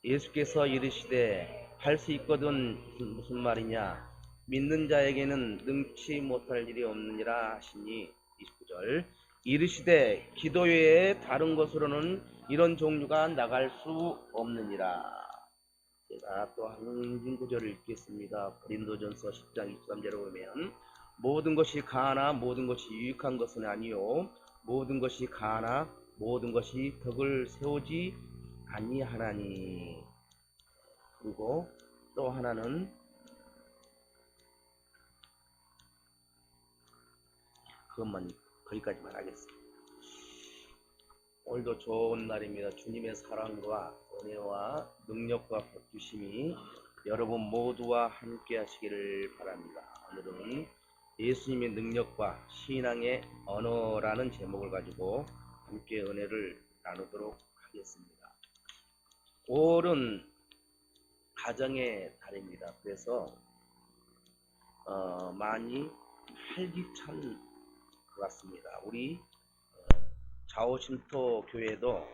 예수께서 이르시되 할 수 있거든 무슨 말이냐 믿는 자에게는 능치 못할 일이 없느니라 하시니 29절 이르시되 기도 외에 다른 것으로는 이런 종류가 나갈 수 없느니라. 제가 또 한 구절을 읽겠습니다. 고린도전서 10장 23절에 보면 모든 것이 가하나 모든 것이 유익한 것은 아니요 모든 것이 가하나 모든 것이 덕을 세우지 아니하나니. 그리고 또 하나는 그것만 거기까지만 하겠습니다. 오늘도 좋은 날입니다. 주님의 사랑과 은혜와 능력과 복주심이 여러분 모두와 함께 하시기를 바랍니다. 오늘은 예수님의 능력과 신앙의 언어라는 제목을 가지고 함께 은혜를 나누도록 하겠습니다. 5월은 가정의 달입니다. 그래서 많이 활기찬 것 같습니다. 우리 좌우신토 교회도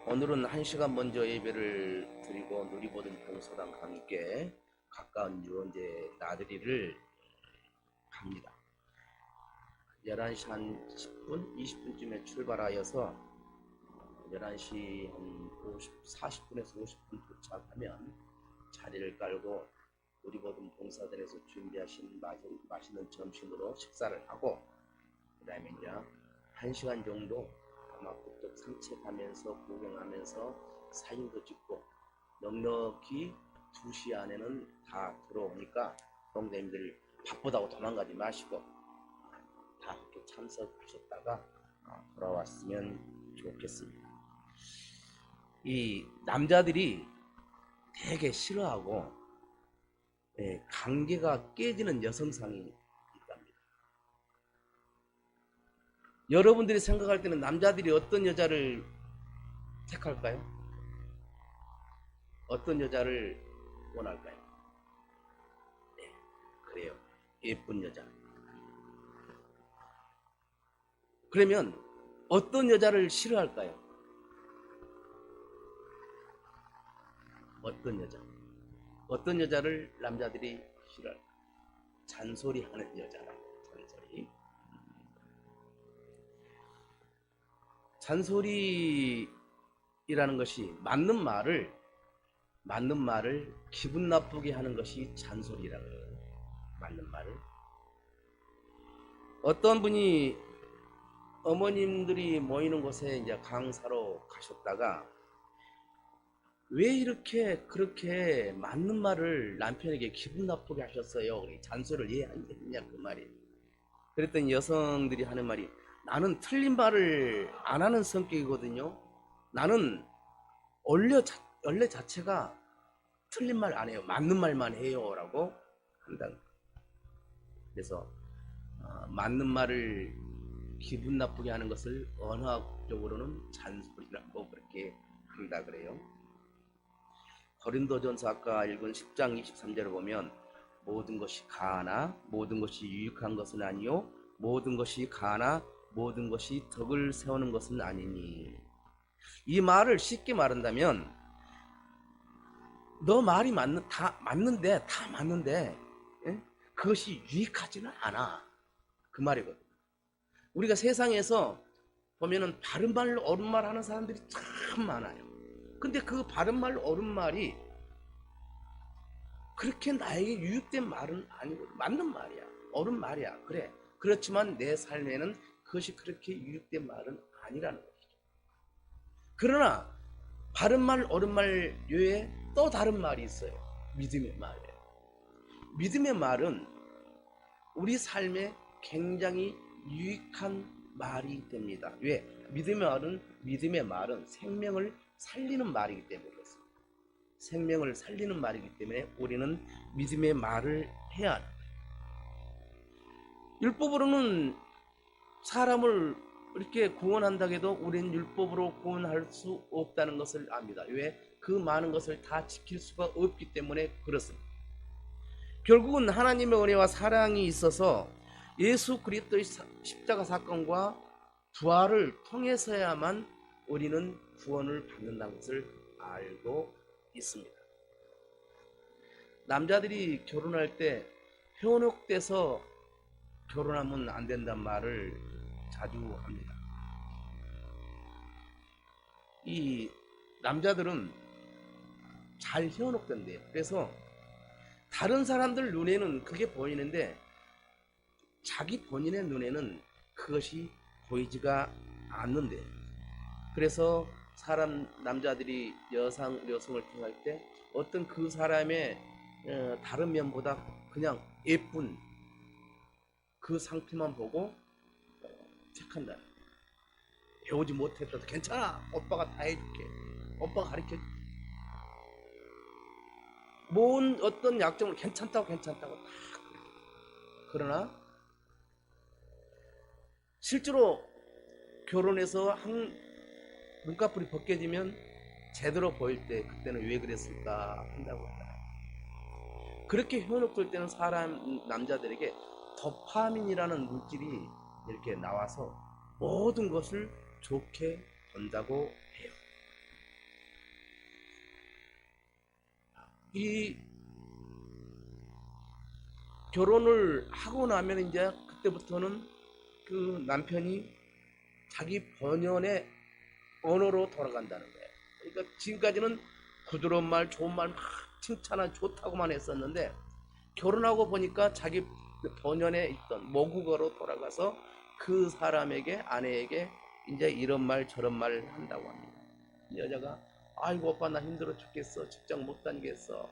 오늘은 1시간 먼저 예배를 드리고 누리보든 봉사단과 함께 가까운 유원제 나들이를 갑니다. 11시 한 10분, 20분쯤에 출발하여서 11시 한 40분에서 50분 도착하면 자리를 깔고 누리보든 봉사단에서 준비하신 맛있는 점심으로 식사를 하고 그 다음에 이제 1시간 정도 아마 북쪽 산책하면서 구경하면서 사진도 찍고 넉넉히 2시 안에는 다 들어오니까 동대인들 바쁘다고 도망가지 마시고 다 함께 참석하셨다가 돌아왔으면 좋겠습니다. 이 남자들이 되게 싫어하고 관계가 깨지는 여성상이 있답니다. 여러분들이 생각할 때는 남자들이 어떤 여자를 택할까요? 어떤 여자를 원할까요? 네, 그래요. 예쁜 여자. 그러면 어떤 여자를 싫어할까요? 어떤 여자? 어떤 여자를 남자들이 싫어할까요? 잔소리하는 여자라고. 잔소리라는 것이 맞는 말을 기분 나쁘게 하는 것이 잔소리라고 해요. 맞는 말을. 어떤 분이 어머님들이 모이는 곳에 이제 강사로 가셨다가 왜 이렇게 그렇게 맞는 말을 남편에게 기분 나쁘게 하셨어요? 잔소리를 왜 안 했냐 그 말이에요. 그랬더니 여성들이 하는 말이 나는 틀린 말을 안 하는 성격이거든요. 나는 원래 자체가 틀린 말 안 해요. 맞는 말만 해요 라고 한다. 그래서 맞는 말을 기분 나쁘게 하는 것을 언어학적으로는 잔소리라고 그렇게 한다 그래요. 고린도전서 아까 읽은 10장 23절을 보면 모든 것이 가하나 모든 것이 유익한 것은 아니요 모든 것이 가하나 모든 것이 덕을 세우는 것은 아니니. 이 말을 쉽게 말한다면 너 말이 다 맞는데 예? 그것이 유익하지는 않아 그 말이거든. 우리가 세상에서 보면은 바른 말로 옳은 말 하는 사람들이 참 많아요. 근데 그 바른 말로 옳은 말이 그렇게 나에게 유익된 말은 아니고 맞는 말이야. 옳은 말이야. 그래. 그렇지만 내 삶에는 그것이 그렇게 유익된 말은 아니라는 것이죠. 그러나 바른 말, 옳은 말 외에 또 다른 말이 있어요. 믿음의 말이에요. 믿음의 말은 우리 삶에 굉장히 유익한 말이 됩니다. 왜? 믿음의 말은 생명을 살리는 말이기 때문에 그렇습니다. 생명을 살리는 말이기 때문에 우리는 믿음의 말을 해야 합니다. 율법으로는 사람을 이렇게 구원한다고 해도 우리는 율법으로 구원할 수 없다는 것을 압니다. 왜? 그 많은 것을 다 지킬 수가 없기 때문에 그렇습니다. 결국은 하나님의 은혜와 사랑이 있어서 예수 그리스도의 십자가 사건과 부활을 통해서야만 우리는 구원을 받는다는 것을 알고 있습니다. 남자들이 결혼할 때 현혹돼서 결혼하면 안 된다는 말을 자주 합니다. 이 남자들은 잘 현혹된대요. 그래서 다른 사람들 눈에는 그게 보이는데 자기 본인의 눈에는 그것이 보이지가 않는데, 그래서 남자들이 여성을 통할 때 어떤 그 사람의 다른 면보다 그냥 예쁜 그 상태만 보고 택한다. 배우지 못했어도 괜찮아, 오빠가 다 해줄게, 오빠가 가르쳐줄게. 뭔 어떤 약점을 괜찮다고 다. 그러나 실제로 결혼해서 눈꺼풀이 벗겨지면 제대로 보일 때 그때는 왜 그랬을까 한다고 합니다. 그렇게 현혹될 때는 남자들에게 도파민이라는 물질이 이렇게 나와서 모든 것을 좋게 본다고 해요. 이 결혼을 하고 나면 이제 그때부터는 그 남편이 자기 본연의 언어로 돌아간다는 거예요. 그러니까 지금까지는 부드러운 말, 좋은 말 막 칭찬한 좋다고만 했었는데 결혼하고 보니까 자기 본연에 있던 모국어로 돌아가서 그 사람에게, 아내에게 이제 이런 말 저런 말 한다고 합니다. 여자가 아이고 오빠 나 힘들어 죽겠어, 직장 못 다니겠어.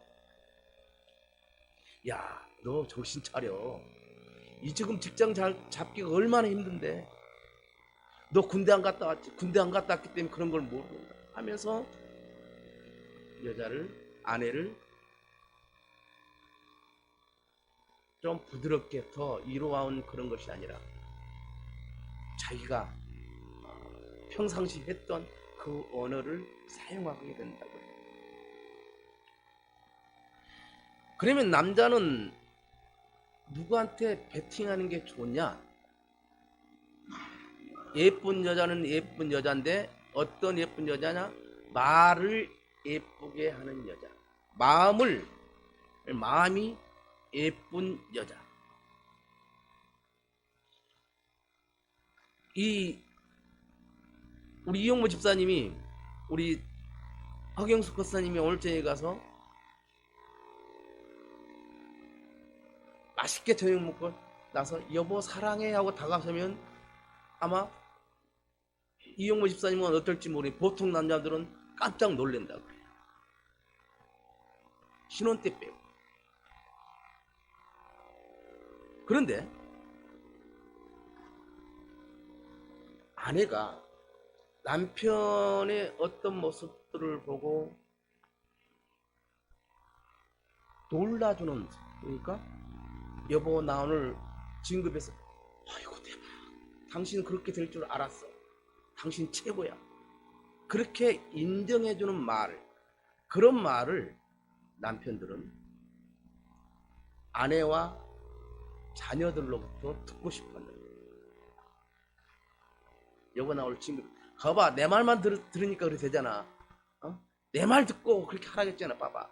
야, 너 정신 차려. 이 지금 직장 잡기가 얼마나 힘든데. 너 군대 안 갔다 왔지. 군대 안 갔다 왔기 때문에 그런 걸 모른다 하면서 아내를 좀 부드럽게 더 이로운 그런 것이 아니라 자기가 평상시 했던 그 언어를 사용하게 된다고요. 그러면 남자는 누구한테 베팅하는 게 좋냐? 예쁜 여자는 예쁜 여자인데 어떤 예쁜 여자냐? 말을 예쁘게 하는 여자. 마음이 예쁜 여자. 우리 이용모 집사님이, 우리 허경수 권사님이 오늘 저녁에 가서 맛있게 저녁 먹고 나서 여보 사랑해 하고 다가서면 아마 이용모 집사님은 어떨지 모르겠는데 보통 남자들은 깜짝 놀란다고 그래요. 신혼 때 빼고. 그런데 아내가 남편의 어떤 모습들을 보고 놀라주는, 그러니까 여보 나 오늘 진급해서 아이고 대박, 당신 그렇게 될 줄 알았어, 당신 최고야, 그렇게 인정해주는 그런 말을 남편들은 아내와 자녀들로부터 듣고 싶어한다. 여보 나 오늘 진급, 거봐 내 말만 들으니까 그렇게 되잖아. 내 말 듣고 그렇게 하라고 했잖아. 봐봐,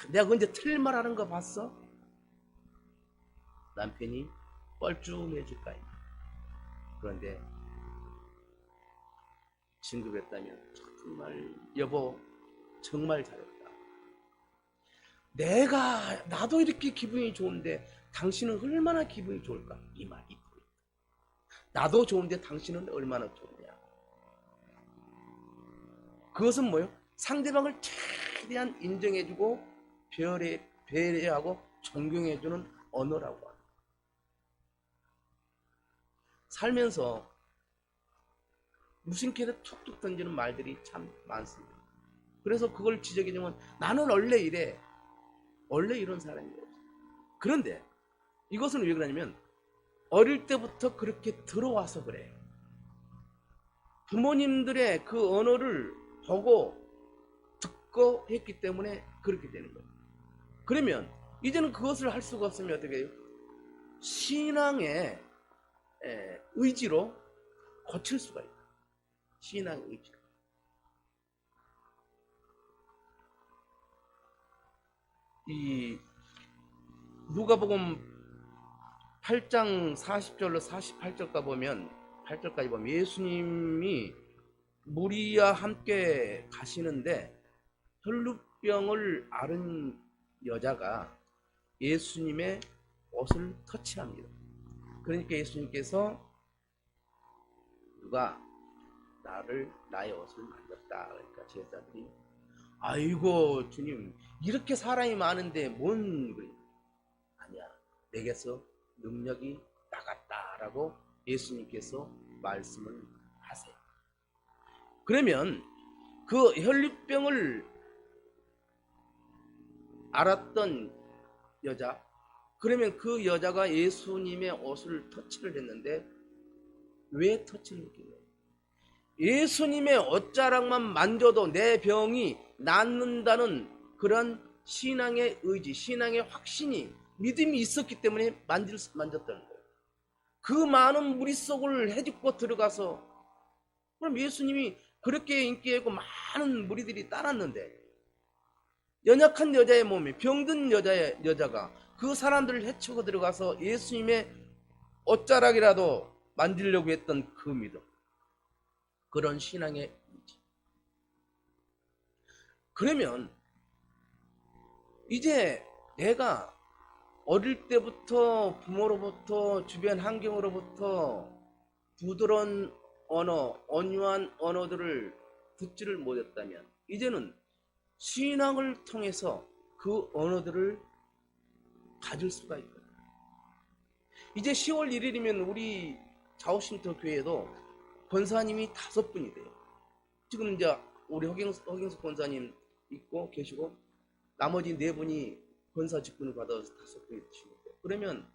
내가 언제 틀린 말 하는 거 봤어? 남편이 뻘쭘해질까요? 그런데 진급했다면 정말 여보 정말 잘했다, 나도 이렇게 기분이 좋은데 당신은 얼마나 기분이 좋을까, 이 말이 보인다. 나도 좋은데 당신은 얼마나 좋냐. 그것은 뭐예요? 상대방을 최대한 인정해주고 배려하고 존경해주는 언어라고 합니다. 살면서 무심결에 툭툭 던지는 말들이 참 많습니다. 그래서 그걸 지적해주면 나는 원래 이래, 원래 이런 사람이에요. 그런데 이것은 왜 그러냐면 어릴 때부터 그렇게 들어와서 그래. 부모님들의 그 언어를 보고 듣고 했기 때문에 그렇게 되는 거예요. 그러면 이제는 그것을 할 수가 없으면 어떻게 해요? 신앙의 의지로 고칠 수가 있다. 신앙의 의지로. 이 누가복음 8장 40절로 48절까지 보면 8절까지 보면 예수님이 무리와 함께 가시는데 혈루병을 앓은 여자가 예수님의 옷을 터치합니다. 그러니까 예수님께서 누가 나의 옷을 만졌다. 그러니까 제자들이 아이고 주님 이렇게 사람이 많은데 뭔 그래? 아니야 내게서 능력이 나갔다라고 예수님께서 말씀을 하세요. 그러면 그 혈루병을 앓았던 여자, 그러면 그 여자가 예수님의 옷을 터치를 했는데 왜 터치를 했길래? 예수님의 옷자락만 만져도 내 병이 낫는다는 그런 신앙의 의지, 신앙의 확신이, 믿음이 있었기 때문에 만졌다는 거예요. 그 많은 무리 속을 헤집고 들어가서, 그럼 예수님이 그렇게 인기 있고 많은 무리들이 따랐는데 연약한 여자의 몸에 병든 여자가 그 사람들을 헤치고 들어가서 예수님의 옷자락이라도 만지려고 했던 그 믿음, 그런 신앙의 의지. 그러면 이제 내가 어릴 때부터 부모로부터 주변 환경으로부터 부드러운 언어, 온유한 언어들을 듣지를 못했다면 이제는 신앙을 통해서 그 언어들을 가질 수가 있거든요. 이제 10월 1일이면 우리 자오신터 교회에도 권사님이 5분이 돼요. 지금 이제 우리 허경석 권사님 있고 계시고 나머지 4분이 권사 직분을 받아서 5분이 되시는 거예요. 그러면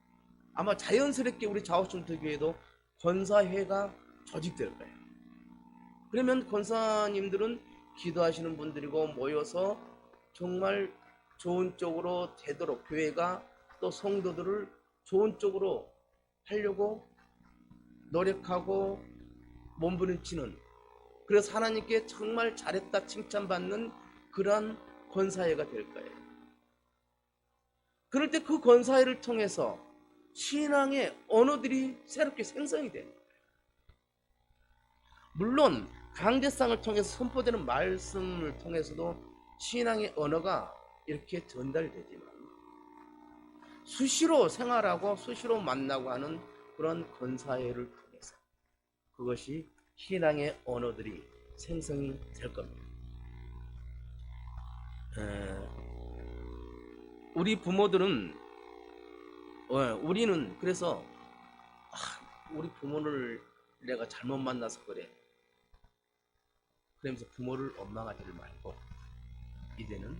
아마 자연스럽게 우리 자오신터 교회도 권사회가 조직될 거예요. 그러면 권사님들은 기도하시는 분들이고 모여서 정말 좋은 쪽으로 되도록 교회가 또 성도들을 좋은 쪽으로 하려고 노력하고 몸부림치는, 그래서 하나님께 정말 잘했다 칭찬받는 그러한 권사회가 될 거예요. 그럴 때 그 권사회를 통해서 신앙의 언어들이 새롭게 생성이 돼요. 물론 강제상을 통해서 선포되는 말씀을 통해서도 신앙의 언어가 이렇게 전달되지만 수시로 생활하고 수시로 만나고 하는 그런 권사회를 통해서 그것이 신앙의 언어들이 생성이 될 겁니다. 우리 부모들은 우리는 그래서 우리 부모를 내가 잘못 만나서 그래, 그러면서 부모를 원망하지를 말고 이제는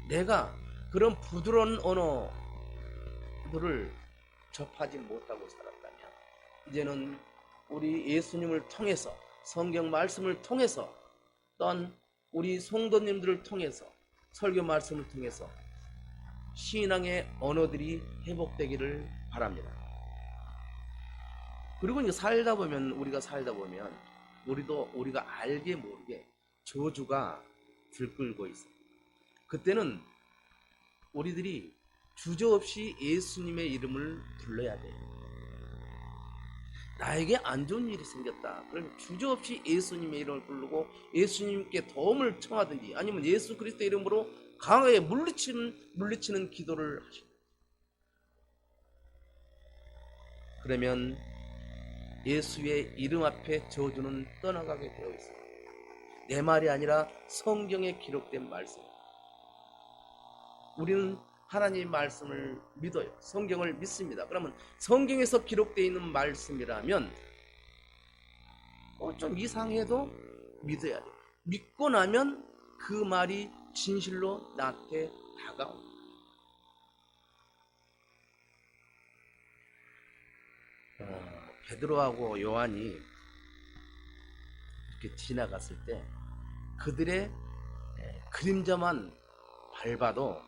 내가 그런 부드러운 언어들을 접하지 못하고 살았다면 이제는 우리 예수님을 통해서 성경 말씀을 통해서 또한 우리 성도님들을 통해서 설교 말씀을 통해서 신앙의 언어들이 회복되기를 바랍니다. 그리고 이제 우리가 살다 보면 우리가 알게 모르게 저주가 들끓고 있어요. 그때는 우리들이 주저없이 예수님의 이름을 불러야 돼요. 나에게 안 좋은 일이 생겼다. 그러면 주저없이 예수님의 이름을 부르고 예수님께 도움을 청하든지 아니면 예수 그리스도의 이름으로 강하게 물리치는 기도를 하십니다. 그러면 예수의 이름 앞에 저주는 떠나가게 되어 있습니다. 내 말이 아니라 성경에 기록된 말씀. 우리는 하나님의 말씀을 믿어요. 성경을 믿습니다. 그러면 성경에서 기록되어 있는 말씀이라면 좀 이상해도 믿어야 돼요. 믿고 나면 그 말이 진실로 나한테 다가옵니다. 베드로하고 요한이 이렇게 지나갔을 때 그들의 그림자만 밟아도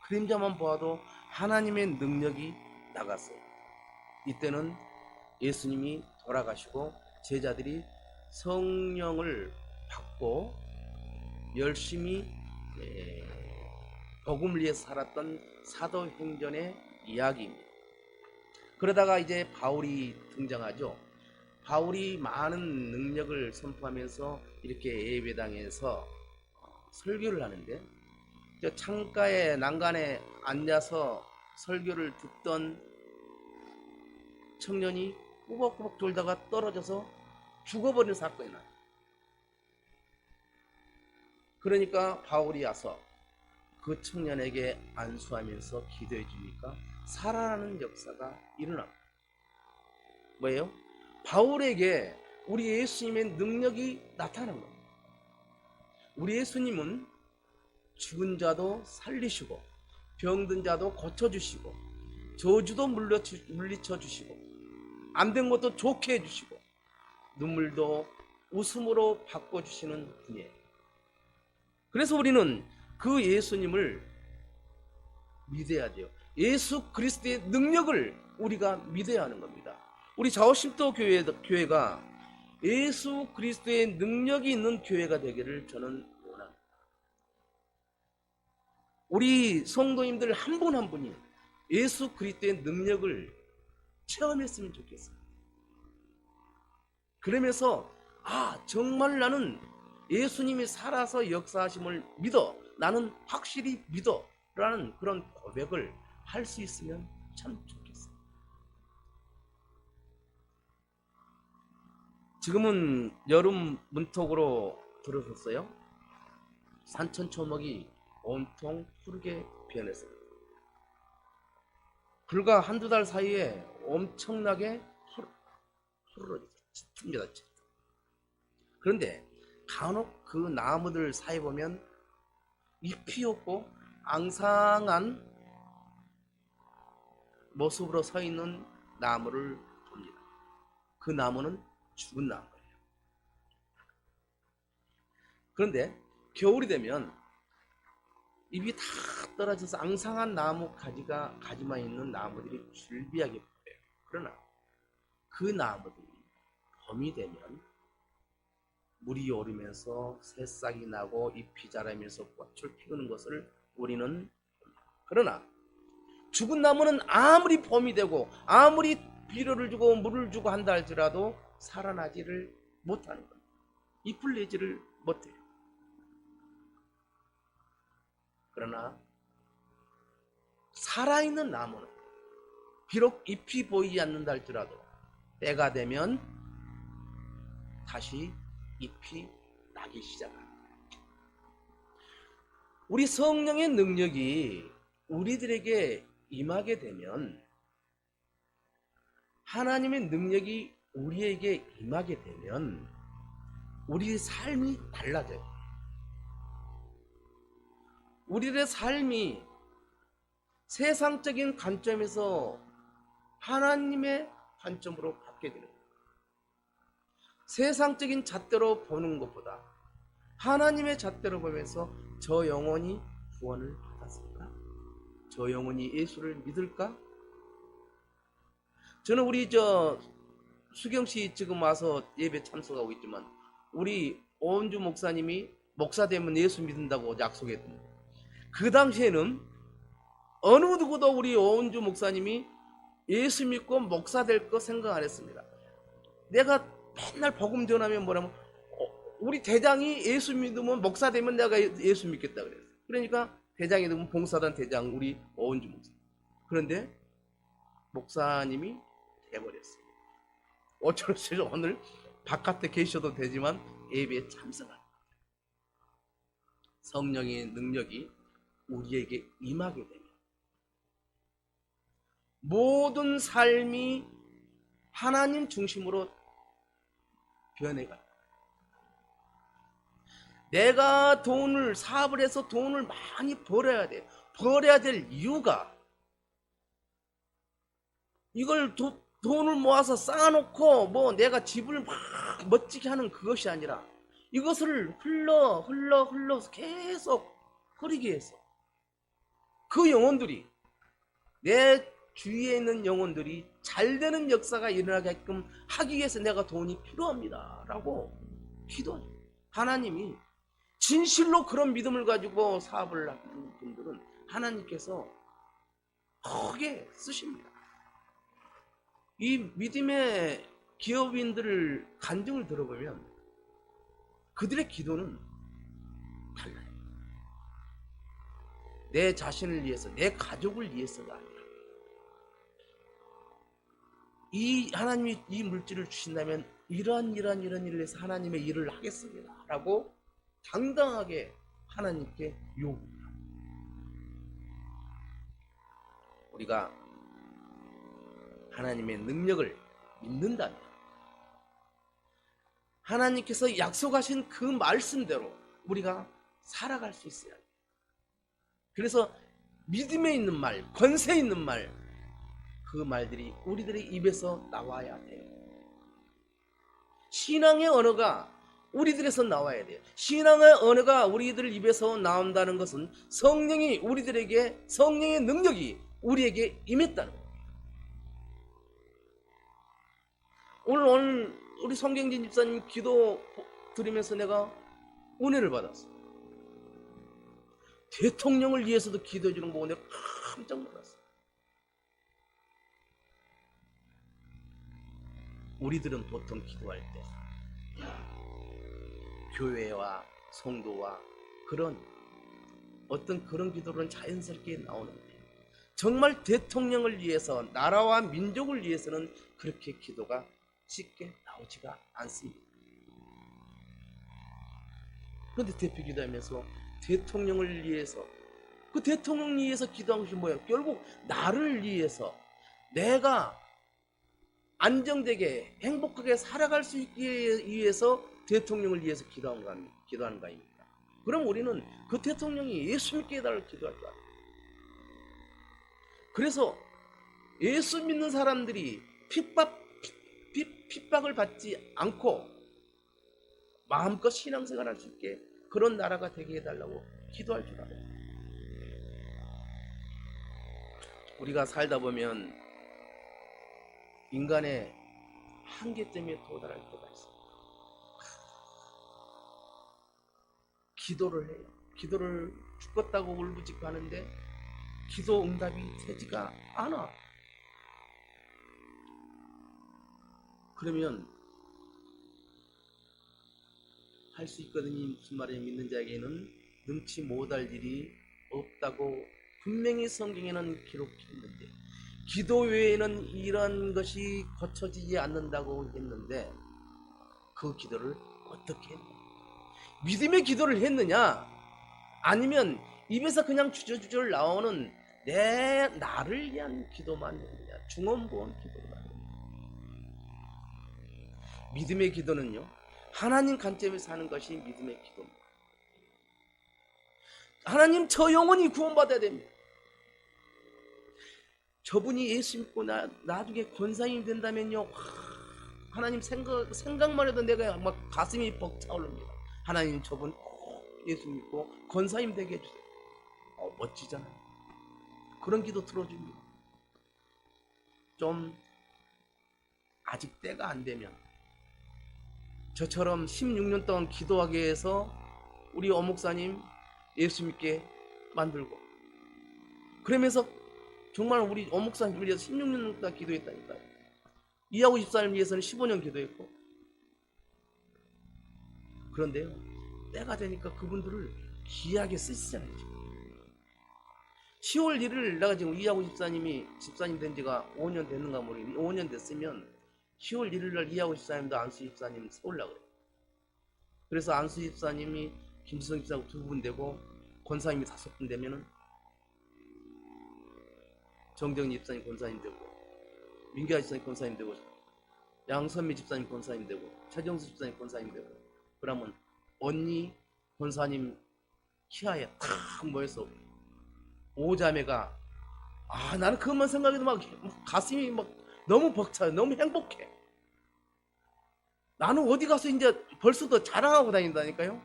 그림자만 보아도 하나님의 능력이 나갔어요. 이때는 예수님이 돌아가시고 제자들이 성령을 받고 열심히 복음을 위해서 살았던 사도행전의 이야기입니다. 그러다가 이제 바울이 등장하죠. 바울이 많은 능력을 선포하면서 이렇게 예배당에서 설교를 하는데, 저 창가에 난간에 앉아서 설교를 듣던 청년이 꾸벅꾸벅 돌다가 떨어져서 죽어버린 사건이 나요. 그러니까 바울이 와서 그 청년에게 안수하면서 기도해 주니까 살아나는 역사가 일어납니다. 뭐예요? 바울에게 우리 예수님의 능력이 나타난 겁니다. 우리 예수님은 죽은 자도 살리시고 병든 자도 고쳐주시고 저주도 물리쳐 주시고 안 된 것도 좋게 해주시고 눈물도 웃음으로 바꿔주시는 분이에요. 그래서 우리는 그 예수님을 믿어야 돼요. 예수 그리스도의 능력을 우리가 믿어야 하는 겁니다. 우리 자오신도 교회가 예수 그리스도의 능력이 있는 교회가 되기를 저는 원합니다. 우리 성도님들 한 분 한 분이 예수 그리스도의 능력을 체험했으면 좋겠어요. 그러면서 정말 나는 예수님이 살아서 역사하심을 믿어, 나는 확실히 믿어 라는 그런 고백을 할 수 있으면 참 좋겠어요. 지금은 여름 문턱으로 들어섰어요. 산천초목이 온통 푸르게 변했습니다. 불과 한두 달 사이에 엄청나게 푸르러집니다. 그런데 간혹 그 나무들 사이에 보면 잎이 없고 앙상한 모습으로 서 있는 나무를 봅니다. 그 나무는 죽은 나무예요. 그런데 겨울이 되면 잎이 다 떨어져서 앙상한 나무 가지만 있는 나무들이 줄비하게 보여요. 그러나 그 나무들이 봄이 되면 물이 오르면서 새싹이 나고 잎이 자라면서 꽃을 피우는 것을 우리는 봅니다. 그러나 죽은 나무는 아무리 봄이 되고 아무리 비료를 주고 물을 주고 한다 할지라도 살아나지를 못하는 겁니다. 잎을 내지를 못해요. 그러나 살아있는 나무는 비록 잎이 보이지 않는다 할지라도 때가 되면 다시 잎이 나기 시작합니다. 우리 성령의 능력이 우리들에게 임하게 되면, 하나님의 능력이 우리에게 임하게 되면 우리의 삶이 달라져요. 우리의 삶이 세상적인 관점에서 하나님의 관점으로 바뀌게 됩니다. 세상적인 잣대로 보는 것보다 하나님의 잣대로 보면서 저 영혼이 구원을 받았을까? 저 영혼이 예수를 믿을까? 저는 우리 수경씨 지금 와서 예배 참석하고 있지만 우리 오은주 목사님이 목사 되면 예수 믿는다고 약속했던, 그 당시에는 어느 누구도 우리 오은주 목사님이 예수 믿고 목사 될 거 생각 안 했습니다. 내가 맨날 복음 전하면 뭐라면 우리 대장이 예수 믿으면 목사 되면 내가 예수 믿겠다 그랬어요. 그러니까 대장이 되면 봉사단 대장 우리 오은주 목사. 그런데 목사님이 돼버렸어요. 어쩔 수 없이 오늘 바깥에 계셔도 되지만 예배에 참석합니다. 성령의 능력이 우리에게 임하게 되면 모든 삶이 하나님 중심으로 변해가요. 내가 사업을 해서 돈을 많이 벌어야 돼. 벌어야 될 이유가, 이걸 돈을 모아서 쌓아놓고 내가 집을 막 멋지게 하는 그것이 아니라 이것을 흘러 계속 흐르게 해서 그 영혼들이, 내 주위에 있는 영혼들이 잘 되는 역사가 일어나게끔 하기 위해서 내가 돈이 필요합니다 라고 기도해요. 하나님이 진실로 그런 믿음을 가지고 사업을 하는 분들은 하나님께서 크게 쓰십니다. 이 믿음의 기업인들을 간증을 들어보면 그들의 기도는 달라요. 내 자신을 위해서, 내 가족을 위해서가 아니라 이 하나님이 이 물질을 주신다면 이런 일을 해서 하나님의 일을 하겠습니다 라고 당당하게 하나님께 요구합니다. 우리가 하나님의 능력을 믿는다면 하나님께서 약속하신 그 말씀대로 우리가 살아갈 수 있어야 해요. 그래서 믿음에 있는 말, 권세 있는 말, 그 말들이 우리들의 입에서 나와야 돼요. 신앙의 언어가 우리들에서 나와야 돼요. 신앙의 언어가 우리들 입에서 나온다는 것은 성령의 능력이 우리에게 임했다는 거예요. 오늘 우리 성경진 집사님 기도 드리면서 내가 은혜를 받았어. 대통령을 위해서도 기도해 주는 거 보고 내가 깜짝 놀랐어. 우리들은 보통 기도할 때 교회와 성도와 그런 기도는 자연스럽게 나오는데 정말 대통령을 위해서, 나라와 민족을 위해서는 그렇게 기도가 쉽게 나오지가 않습니다. 그런데 대표 기도하면서 대통령을 위해서, 그 대통령을 위해서 기도한 것이 뭐예요? 결국 나를 위해서, 내가 안정되게 행복하게 살아갈 수 있기 위해서 대통령을 위해서 기도하는 거 아닙니까? 그럼 우리는 그 대통령이 예수 믿게 해달라고 기도할 거 아니에요. 그래서 예수 믿는 사람들이 핍박을 받지 않고 마음껏 신앙생활 할 수 있게 그런 나라가 되게 해달라고 기도할 줄 알아요. 우리가 살다 보면 인간의 한계점에 도달할 때가 있습니다. 기도를 해요. 기도를 죽겠다고 울부짖고 하는데 기도 응답이 되지가 않아. 그러면 할 수 있거든요. 무슨 말이냐, 믿는 자에게는 능치 못할 일이 없다고 분명히 성경에는 기록했는데 기도 외에는 이런 것이 고쳐지지 않는다고 했는데 그 기도를 어떻게 했냐? 믿음의 기도를 했느냐? 아니면 입에서 그냥 주저주저 나오는 나를 위한 기도만 했느냐? 중언부언 기도만 했느냐? 믿음의 기도는요, 하나님 관점에서 하는 것이 믿음의 기도입니다. 하나님, 저 영혼이 구원받아야 됩니다. 저분이 예수 믿고 나중에 권사님이 된다면요, 하나님 생각만 해도 내가 막 가슴이 벅차오릅니다. 하나님, 저분 예수 믿고 권사님 되게 해주세요. 멋지잖아요. 그런 기도 들어줍니다. 좀 아직 때가 안 되면 저처럼 16년 동안 기도하게 해서 우리 어목사님 예수 믿게 만들고, 그러면서 정말 우리 어목사님 위해서 16년 동안 기도했다니까요. 이하고 집사님 위해서는 15년 기도했고. 그런데요, 때가 되니까 그분들을 귀하게 쓰시잖아요. 10월 1일 내가 지금 이하고 집사님 된 지가 5년 됐는가 모르겠는데 5년 됐으면 10월 1일 날 이하고 집사님도 안수 집사님 세우려고 그래요. 그래서 안수 집사님이 김수성 집사하고 2분 되고 권사님이 5분 되면은 정정희 집사님 권사님 되고, 민규아 집사님 권사님 되고, 양선미 집사님 권사님 되고, 최정수 집사님 권사님 되고, 그러면 언니 권사님 키하에 탁 모여서 5자매가 나는 그것만 생각해도 막 가슴이 막 너무 벅차요. 너무 행복해. 나는 어디 가서 이제 벌써도 자랑하고 다닌다니까요.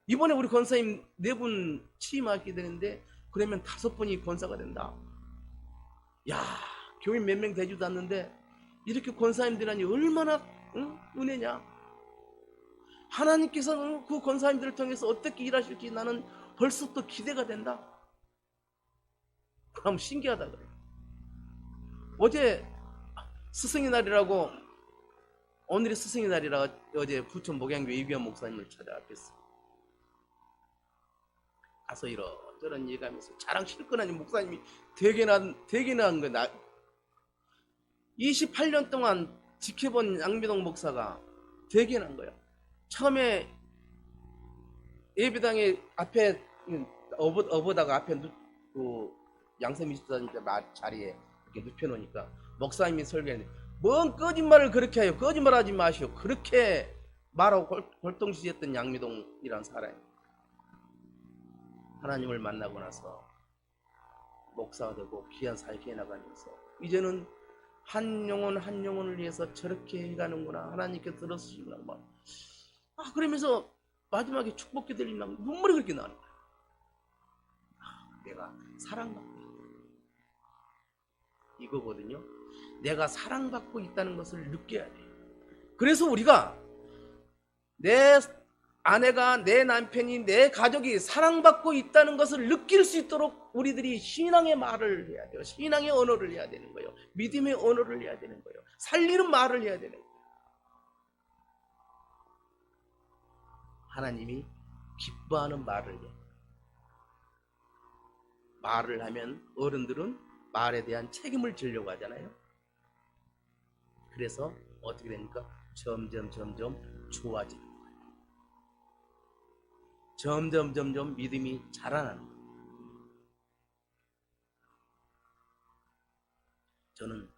이번에 우리 권사님 4분 취임하게 되는데 그러면 5분이 권사가 된다. 야, 교인 몇 명 되지도 않는데 이렇게 권사님들이라니 얼마나 은혜냐. 하나님께서 그 권사님들을 통해서 어떻게 일하실지 나는 벌써 또 기대가 된다. 그럼 신기하다 그래. 어제 스승의 날이라고, 오늘이 스승의 날이라 어제 부천 목양교 이규현 목사님을 찾아뵙겠어. 가서 이런저런 얘기하면서 자랑 실컷 하니 목사님이 되게나 한 거야. 28년 동안 지켜본 양미동 목사가 되게나 한 거야. 처음에 예배당에 앞에 업어다가 앞에 그 양세미 집사님 자리에 이렇게 눕혀놓으니까 목사님이 설교했는데, 뭔 거짓말을 그렇게 해요. 거짓말하지 마시오. 그렇게 말하고 골동시했던 양미동이란 사람이 하나님을 만나고 나서 목사가 되고 귀한 사역해 나가면서 이제는 한 영혼 한 영혼을 위해서 저렇게 해가는구나. 하나님께 들었으시구나. 그러면서 마지막에 축복기 들리면 눈물이 그렇게 나는 거야. 내가 사랑받고 있다. 이거거든요. 내가 사랑받고 있다는 것을 느껴야 돼요. 그래서 우리가 내 아내가, 내 남편이, 내 가족이 사랑받고 있다는 것을 느낄 수 있도록 우리들이 신앙의 말을 해야 돼요. 신앙의 언어를 해야 되는 거예요. 믿음의 언어를 해야 되는 거예요. 살리는 말을 해야 되는 거예요. 하나님이 기뻐하는 말을 해요. 말을 하면 어른들은 말에 대한 책임을 지려고 하잖아요. 그래서 어떻게 됩니까? 점점 좋아지는 거예요. 점점 믿음이 자라나는 거예요. 저는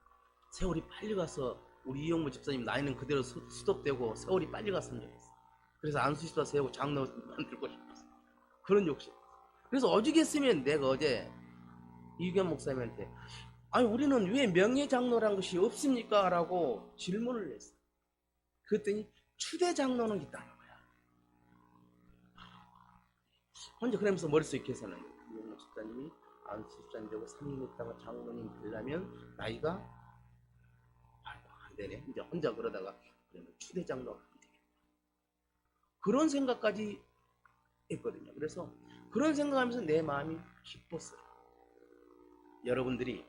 세월이 빨리 가서 우리 이용무 집사님 나이는 그대로 수독되고 세월이 빨리 갔으면 좋겠어요. 그래서 안수집사 세우고 장로 만들고 싶었어요. 그런 욕심. 그래서 오죽했으면 내가 어제 이규현 목사님한테, 아니 우리는 왜 명예장로란 것이 없습니까? 라고 질문을 했어요. 그랬더니 추대 장로는 있다는 거야. 혼자 그러면서 머릿속에 계산하는 거예요. 이규현 집사님이 안수 집사님 되고 3년 있다가 장로님 되려면 나이가 안 되네. 이제 혼자 그러다가 그러면 추대 장로가 안 되겠다. 그런 생각까지 했거든요. 그래서 그런 생각하면서 내 마음이 기뻤어요. 여러분들이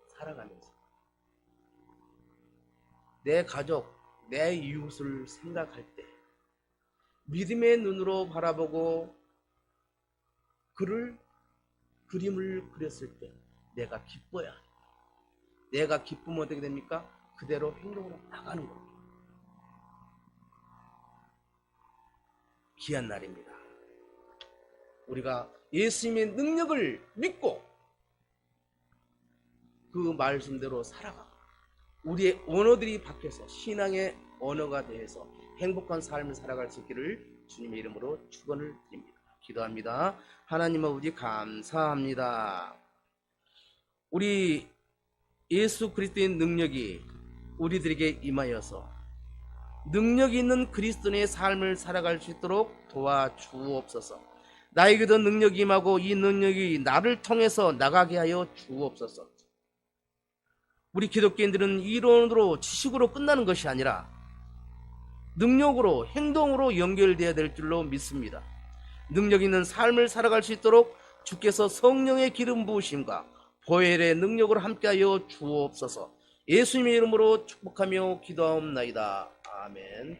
살아가면서 내 가족, 내 이웃을 생각할 때 믿음의 눈으로 바라보고 그림을 그렸을 때 내가 기뻐야 합니다. 내가 기쁘면 어떻게 됩니까? 그대로 행동으로 나가는 겁니다. 귀한 날입니다. 우리가 예수님의 능력을 믿고 그 말씀대로 살아가고 우리의 언어들이 바뀌어서 신앙의 언어가 되어서 행복한 삶을 살아갈 수 있기를 주님의 이름으로 축원을 드립니다. 기도합니다. 하나님 아버지 감사합니다. 우리 예수 그리스도의 능력이 우리들에게 임하여서 능력 있는 그리스도인의 삶을 살아갈 수 있도록 도와주옵소서. 나에게도 능력이 임하고 이 능력이 나를 통해서 나가게 하여 주옵소서. 우리 기독교인들은 이론으로 지식으로 끝나는 것이 아니라 능력으로 행동으로 연결되어야 될 줄로 믿습니다. 능력 있는 삶을 살아갈 수 있도록 주께서 성령의 기름 부으심과 보혈의 능력으로 함께하여 주옵소서. 예수님의 이름으로 축복하며 기도하옵나이다. 아멘.